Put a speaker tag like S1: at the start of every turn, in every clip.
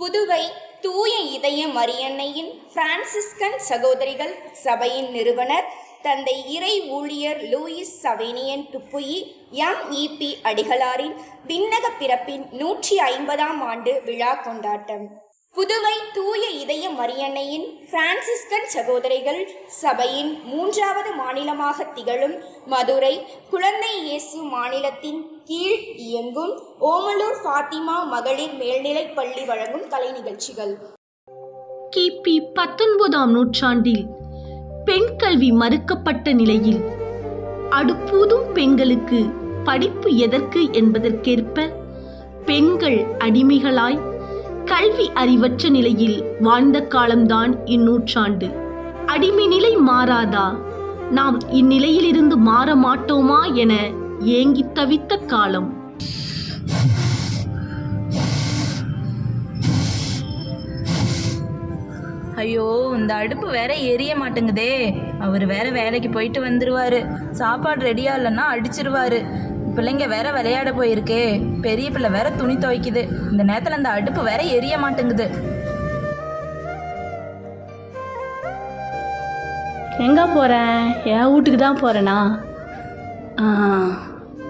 S1: புதுவை தூய இதய மரியன்னையின் பிரான்சிஸ்கன் சகோதரிகள் சபையின் நிறுவனர் தந்தை இறை ஊழியர் லூயிஸ் சவேனியன் துப்புயி எம்.இ.பி. அடிகளாரின் விண்ணக பிறப்பின் 150ஆம் ஆண்டு விழா கொண்டாட்டம். புதுவை தூய இதய மரியன்னையின் பிரான்சிஸ்கன் சகோதரிகள் சபையின் 3வது மாநிலமாக திகழும் மதுரை குழந்தை இயேசு மாநிலத்தின் கீழ் இயங்கும் ஓமலூர் ஃபாத்திமா மகளிர் மேல்நிலைப் பள்ளி வழங்கும் கலை நிகழ்ச்சிகள்.
S2: கிபி 19ஆம் நூற்றாண்டில் பெண் கல்வி மறுக்கப்பட்ட நிலையில் அடுப்பூதும் பெண்களுக்கு படிப்பு எதற்கு என்பதற்கேற்ப பெண்கள் அடிமைகளாய் கல்வி அறிவற்ற நிலையில் வாழ்ந்த காலம்தான் இந்நூற்றாண்டு. அடிமை நிலை மாறாதா, நாம் இந்நிலையிலிருந்து மாற மாட்டோமா என ஏங்கி தவித்த காலம்.
S3: ஐயோ, இந்த அடுப்பு வேற எரிய மாட்டேங்குதே. அவர் வேற வேலைக்கு போயிட்டு வந்துருவாரு. சாப்பாடு ரெடியா இல்லைன்னா அடிச்சிருவாரு. பிள்ளைங்க வேற விளையாட போயிருக்கே. பெரிய பிள்ளை வேற துணி துவைக்குது. இந்த நேரத்துல அந்த அடுப்பு வேற எரிய மாட்டேங்குது.
S2: எங்க போறேன்? என் வீட்டுக்கு தான் போறேனா?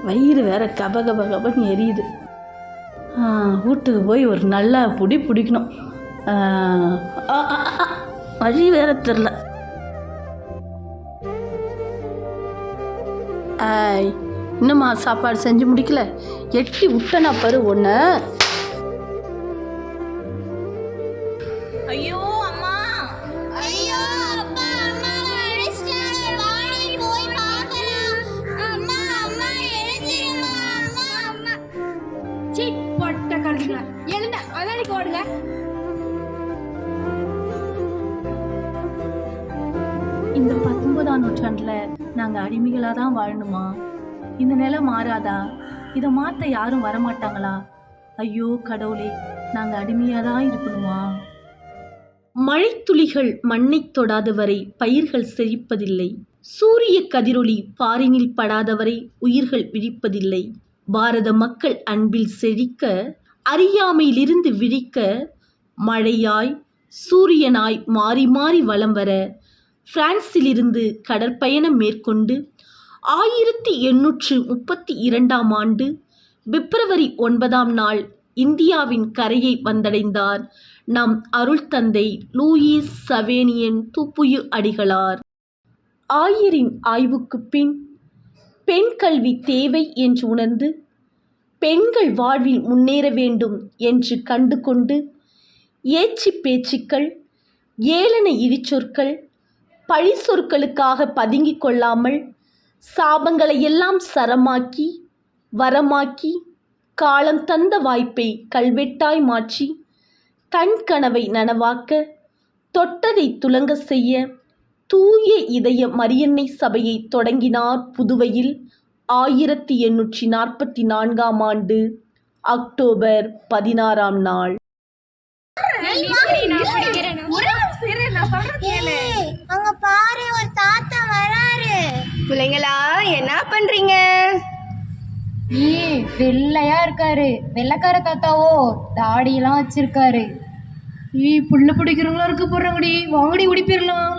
S2: வயிறு வேற கப கப கபன்னு எரியுது. வீட்டுக்கு போய் ஒரு நல்ல பிடிக்கணும். வழி வேற தெரில. இன்னும்மா சாப்பாடு செஞ்சு முடிக்கல? எட்டி விட்டனா பாரு ஒன்று.
S3: ஐயோ அம்மா,
S4: ஐயோ அப்பா, அம்மாவை அடிச்சிட்டாங்க. வாடி போய் பார்க்கலாம். அம்மா, அம்மா எழுந்திருமா. அம்மா, அம்மா.
S5: சீ, பொட்ட கழுதுங்க. எழுந்த அதானிக்கு ஓடுங்க.
S2: இந்த 19ஆம் நூற்றாண்டில் நாங்கள் அடிமைகளாக தான் வாழணுமா? இந்த நிலை மாறாதா? இதை மாற்ற யாரும் வரமாட்டாங்களா? ஐயோ கடவுளே, நாங்கள் அடிமையாக தான் இருக்கணுமா? மழைத்துளிகள் மண்ணை தொடாதவரை பயிர்கள் செழிப்பதில்லை. சூரிய கதிரொளி பாரினில் படாதவரை உயிர்கள் விழிப்பதில்லை. பாரத மக்கள் அன்பில் செழிக்க, அறியாமையிலிருந்து விழிக்க, மழையாய் சூரியனாய் மாறி மாறி வலம் வர பிரான்சிலிருந்து கடற்பயணம் மேற்கொண்டு 1832ஆம் ஆண்டு பிப்ரவரி 9ஆம் நாள் இந்தியாவின் கரையை வந்தடைந்தார் நம் அருள் தந்தை லூயிஸ் சவேனியன் துப்புயி அடிகளார். ஆயரின் ஆய்வுக்கு பின் பெண் கல்வி தேவை என்று உணர்ந்து பெண்கள் வாழ்வில் முன்னேற வேண்டும் என்று கண்டு கொண்டு ஏச்சி பேச்சுக்கள், ஏளன இழிச்சொற்கள், பழி சொற்களுக்காக பதுங்கிக் கொள்ளாமல் சாபங்களை எல்லாம் சரமாக்கி வரமாக்கி காலம் தந்த வாய்ப்பை கல்வெட்டாய் மாற்றி தன் கனவை நனவாக்க தொட்டதை துலங்க செய்ய தூய இதய மரியன்னை சபையை தொடங்கினார் புதுவையில் 1844ஆம் ஆண்டு அக்டோபர் 16ஆம் நாள்.
S4: அங்க பாரு, ஒரு தாத்தா வராரு.
S5: பிள்ளைங்களா என்ன பண்றீங்க?
S6: வெள்ளையா இருக்காரு. வெள்ளைக்கார தாத்தாவோ, தாடியெல்லாம் வச்சிருக்காரு.
S5: புள்ள பிடிக்கிறவங்களா இருக்க போறாங்கடி. வாங்கடி உடிப்பிடலாம்.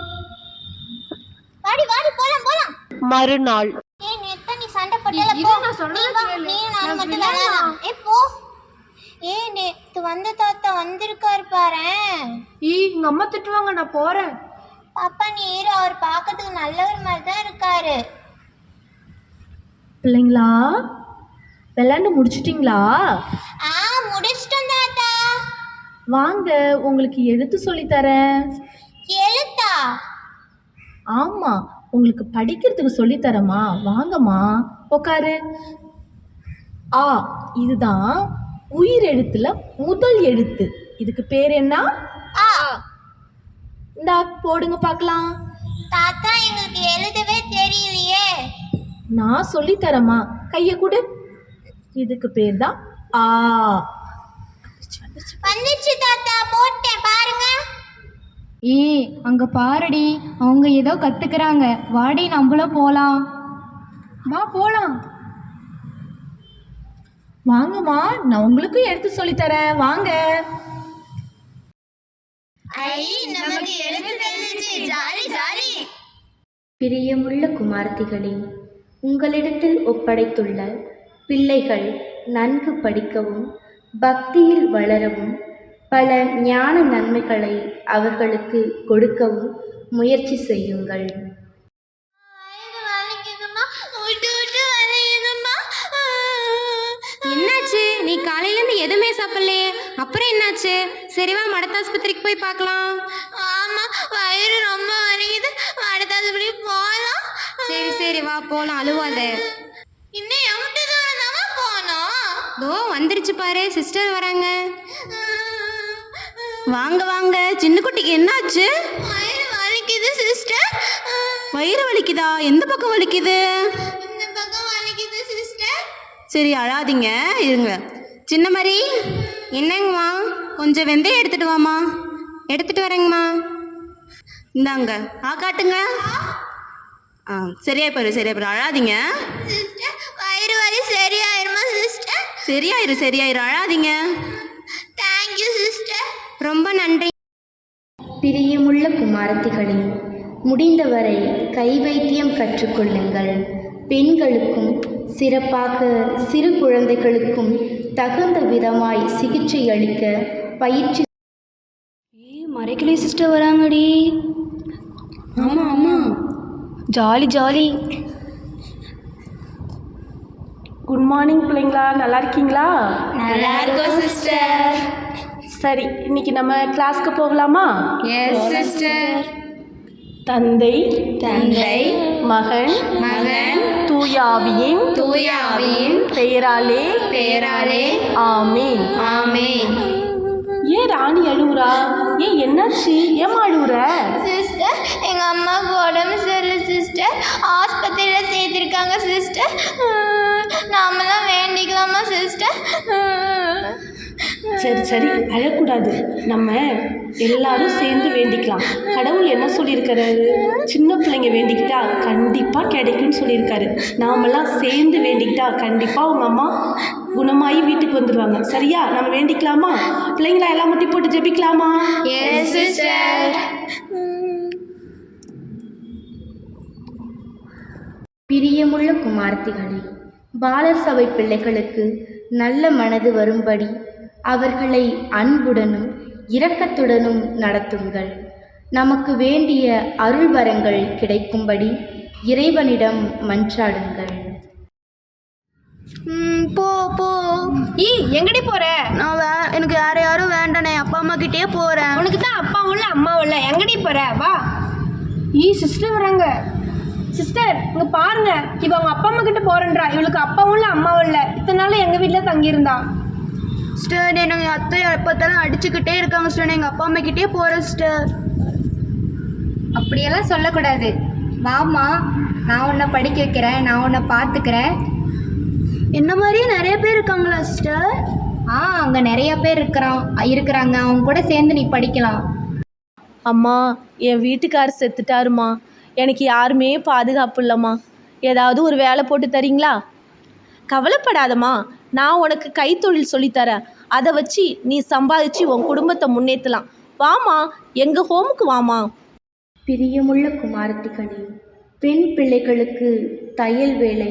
S4: வாடி வாடி போலாம் போலாம்.
S2: மறுநாள்
S4: நேத்து நீ சண்டை போட்டல போ.
S5: நான் சொல்றத கேளு.
S4: நீ நான் மட்டும் விளையாடலாம். போ. நேத்து வந்த தாத்தா வந்திருக்காரு பாரேன்.
S5: எங்க அம்மா திட்டுவாங்க, நான் போறேன்.
S4: பாப்பா நீர் அவர் பார்க்கறதுக்கு நல்லவர் மாதிரி தான் இருக்காரு.
S2: பிள்ளைங்களா, விளையாண்டு முடிச்சிட்டிங்களா?
S4: முடிச்சிட்டோம் தாத்தா.
S2: வாங்க, உங்களுக்கு எழுத்து சொல்லித்தரேன்.
S4: எழுத்தா?
S2: ஆமா, உங்களுக்கு படிக்கிறதுக்கு சொல்லித்தரமா? வாங்கம்மா, உட்காரு. ஆ, இதுதான் உயிர் எழுத்துல முதல் எழுத்து. இதுக்கு பேர் என்ன? இந்தா போடுங்க பார்க்கலாம்.
S4: தாத்தா எங்களுக்கு எழுதவே தெரியலையே.
S2: நான் சொல்லித்தரமா, கைய கொடு. இதுக்கு பேர் தான் ஆ.
S4: வந்துச்சு தாத்தா, போட்டேன் பாருங்க.
S6: அங்க பாருடி, அவங்க ஏதோ கத்துக்கிறாங்க. வாடி நம்மளும் போலாம்.
S5: வா போலாம்.
S2: வாங்கம்மா, நான் உங்களுக்கும் எடுத்து சொல்லித்தரேன், வாங்க.
S4: நமக்கு எழுத்து தெரிஞ்சிச்சு, ஜாலி ஜாலி.
S7: பிரியமுள்ள குமாரத்திகளே, உங்களிடத்தில் ஒப்படைத்துள்ள பிள்ளைகள் நன்கு படிக்கவும் பக்தியில் வளரவும் பல ஞான நன்மைகளை அவர்களுக்கு கொடுக்கவும் முயற்சி செய்யுங்கள்.
S6: என்னாச்சு? நீ காலையிலேருந்து எதுவுமே சாப்பிடலையே, அப்புறம் என்னாச்சு? சரிவா மடத்தாஸ்பத்திரிக்கு போய் பார்க்கலாம்.
S4: ஆமா, வயிறு ரொம்ப வலிக்குது, மடத்தாஸ்பத்திரி போகலாம்.
S6: சரி சரி வா போகலாம், அழுவாத.
S4: இன்னும் எம்பிட்டு தூரம் தான் போனோம்.
S6: தோ வந்துருச்சு பாரு, சிஸ்டர் வராங்க. வாங்க வாங்க. சின்ன குட்டிக்கு என்னாச்சு?
S4: வயிறு வலிக்குது சிஸ்டர்.
S6: வயிறு வலிக்குதா? எந்த பக்கம் வலிக்குது?
S4: இந்த பக்கம் வலிக்குது சிஸ்டர்.
S6: சரி அழாதீங்க, இருங்க. சின்ன மாதிரி என்னங்கம்மா, கொஞ்சம் வெந்தயம் எடுத்துட்டு வாம்மா. எடுத்துட்டு வரேங்கம்மா. இந்தாங்க, காட்டுங்க. சரியா பாரு, சரியா பாரு, அழாதீங்க.
S4: சிஸ்டர், வயிறு வலி சரியாயிருமா சிஸ்டர்?
S6: சரியாயிரு, அழாதீங்க.
S4: Thank you sister.
S6: ரொம்ப நன்றி.
S7: பிரியமுள்ள குமாரத்திகளே, முடிந்தவரை கை வைத்தியம் கற்றுக்கொள்ளுங்கள். பெண்களுக்கும் சிறப்பாக சிறு குழந்தைகளுக்கும் தகுந்த விதமாய் சிகிச்சை அளிக்க பயிற்சி.
S6: மறைக்கலை சிஸ்டர் வராங்கடி. ஆமாம் ஆமாம், ஜாலி ஜாலி.
S2: குட் மார்னிங் பிள்ளைங்களா, நல்லா இருக்கீங்களா?
S1: நல்லா இருக்கோம் சிஸ்டர்.
S2: சரி, இன்னைக்கு நம்ம கிளாஸ்க்கு போகலாமா?
S1: Yes sister.
S2: தந்தை
S1: தந்தை
S2: மகன்
S1: மகன்
S2: தூயாவியின்
S1: தூயாவியின்
S2: பெயராலே
S1: பெயராலே
S2: ஆமீன்.
S1: ஆமென்.
S2: ஏன் ராணி அழுவுறா? ஏன் என்னாச்சு? ஏமா அழுவுற?
S4: சிஸ்டர், எங்க அம்மாவுக்கு உடம்பு சரியில்லை சிஸ்டர். ஆஸ்பத்திரியில் சேர்த்திருக்காங்க சிஸ்டர். நாமெல்லாம் வேண்டிக்கலாமா சிஸ்டர்?
S2: சரி சரி, அழக்கூடாது. நம்ம எல்லாரும் சேர்ந்து வேண்டிக்கலாம். கடவுள் என்ன சொல்லியிருக்கிறாரு? சின்ன பிள்ளைங்க வேண்டிக்கிட்டா கண்டிப்பாக கிடைக்கும்னு சொல்லியிருக்காரு. நாமெல்லாம் சேர்ந்து வேண்டிக்கிட்டா கண்டிப்பாக உங்கள் அம்மா குணமாகி வீட்டுக்கு வந்துடுவாங்க. சரியா? நம்ம வேண்டிக்கலாமா? பிள்ளைங்களா எல்லாம் முட்டி போட்டு ஜெபிக்கலாமா?
S1: Yes sister.
S7: பிரியமுள்ள குமாரத்திகளே, பாலர் சபை பிள்ளைகளுக்கு நல்ல மனது வரும்படி அவர்களை அன்புடனும் இரக்கத்துடனும் நடத்துங்கள். நமக்கு வேண்டிய அருள் வரங்கள் கிடைக்கும்படி இறைவனிடம் மன்றாடுங்கள்.
S6: போ போ. எங்கடி போற? நான் எனக்கு யாரும் வேண்டானே, அப்பா அம்மா கிட்டே போறேன். உனக்கு தான் அப்பாவும் இல்லை அம்மாவும் இல்லை, எங்கடி போற? வா. சிஸ்டர் வராங்க. சிஸ்டர் இங்க பாருங்க, இவ அவங்க அப்பா அம்மா கிட்ட போறேன்றா. இவளுக்கு அப்பாவும் இல்லை அம்மாவும் இல்லை. இத்தனை நாள் எங்க வீட்டில் தங்கியிருந்தா. சிஸ்டர், எனக்கு அத்தை எப்பத்தாலும் அடிச்சுக்கிட்டே இருக்காங்க சிஸ்டர். எங்கள் அப்பா அம்மா கிட்டே போகிறேன் சிஸ்டர். அப்படியெல்லாம் சொல்லக்கூடாது. வாம்மா, நான் உன்னை படிக்க வைக்கிறேன், நான் உன்னை பார்த்துக்கிறேன்.
S4: என்ன மாதிரியே நிறைய பேர் இருக்காங்களா சிஸ்டர்?
S6: அங்கே நிறைய பேர் இருக்கிறாங்க. அவங்க கூட சேர்ந்து நீ படிக்கலாம்.
S2: அம்மா, என் வீட்டுக்காரர் செத்துட்டாருமா. எனக்கு யாருமே பாதுகாப்பு இல்லைம்மா. ஏதாவது ஒரு வேலை போட்டு தரீங்களா? கவலைப்படாதம்மா, நான் உனக்கு கைத்தொழில் சொல்லித்தரேன். அதை வச்சு நீ சம்பாதிச்சு உன் குடும்பத்தை முன்னேற்றலாம். வாமா, எங்கள் ஹோமுக்கு வாமா.
S7: பிரியமுள்ள குமாரத்திகளே, பெண் பிள்ளைகளுக்கு தையல் வேலை,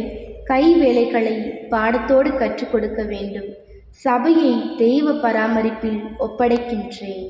S7: கை வேலைகளை பாடத்தோடு கற்றுக் கொடுக்க வேண்டும். சபையை தெய்வ பராமரிப்பில் ஒப்படைக்கின்றேன்.